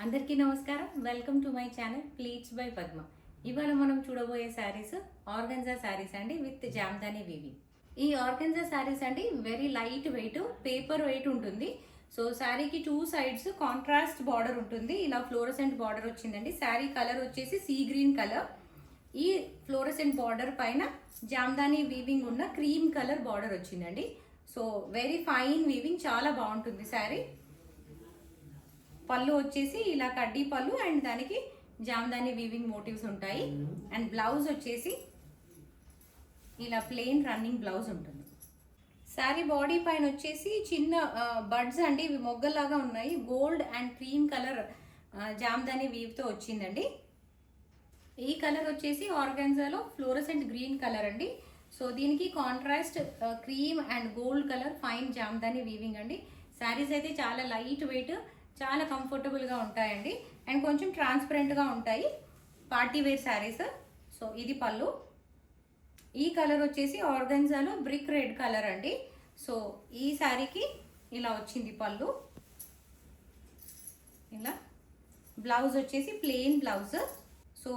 అందరికీ నమస్కారం. Welcome to my channel pleats by Padma. ఇవాళ మనం చూడబోయే శారీస్ ఆర్గన్జా శారీస్ అండి విత్ జామ్దాని వీవింగ్. ఈ ఆర్గన్జా శారీస్ అండి very light weight, paper weight ఉంటుంది. సో శారీకి టూ సైడ్స్ కాంట్రాస్ట్ బార్డర్ ఉంటుంది. ఇలా ఫ్లోరసెంట్ బార్డర్ వచ్చిందండి. శారీ కలర్ వచ్చేసి సీ గ్రీన్ కలర్. ఈ ఫ్లోరసెంట్ బార్డర్ పైన జామ్దాని వీవింగ్ ఉన్న క్రీమ్ కలర్ బార్డర్ వచ్చిందండి. సో వెరీ ఫైన్ వీవింగ్, చాలా బాగుంటుంది శారీ. పళ్ళు వచ్చేసి ఇలా కడ్డీ పళ్ళు అండ్ దానికి జామ్దాని వీవింగ్ మోటివ్స్ ఉంటాయి. అండ్ బ్లౌజ్ వచ్చేసి ఇలా ప్లెయిన్ రన్నింగ్ బ్లౌజ్ ఉంటుంది. శారీ బాడీ పైన వచ్చేసి చిన్న బడ్స్ అండి, ఇవి మొగ్గలాగా ఉన్నాయి. Gold and cream colour jamdani వీవ్తో వచ్చిందండి. ఈ కలర్ వచ్చేసి ఆర్గాన్జాలో ఫ్లోరసెంట్ గ్రీన్ కలర్ అండి. సో దీనికి contrast cream and gold colour fine jamdani weaving అండి. శారీస్ అయితే చాలా లైట్ వెయిట్, చాలా కంఫర్టబుల్గా ఉంటాయండి. అండ్ కొంచెం ట్రాన్స్పరెంట్గా ఉంటాయి, పార్టీ వేర్ శారీస్. సో ఇది పళ్ళు. ఈ కలర్ వచ్చేసి ఆర్గన్జాలో బ్రిక్ రెడ్ కలర్ అండి. సో ఈ శారీకి ఇలా వచ్చింది పళ్ళు. ఇలా బ్లౌజ్ వచ్చేసి plain blouse. So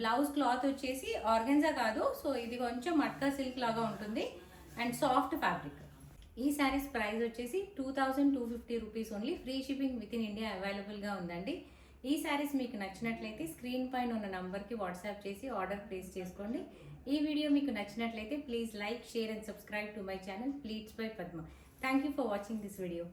blouse cloth వచ్చేసి ఆర్గన్జా కాదు, సో ఇది కొంచెం మట్కా సిల్క్ లాగా ఉంటుంది అండ్ సాఫ్ట్ ఫ్యాబ్రిక్. ఈ శారీస్ ప్రైస్ వచ్చేసి 2250 rupees only. Free shipping with in India అవైలబుల్గా ఉందండి. ఈ శారీస్ మీకు నచ్చినట్లయితే స్క్రీన్ పైన ఉన్న నంబర్కి వాట్సాప్ చేసి ఆర్డర్ ప్లేస్ చేసుకోండి. ఈ వీడియో మీకు నచ్చినట్లయితే please like, share and subscribe to my channel pleats by Padma. Thank you for watching this video.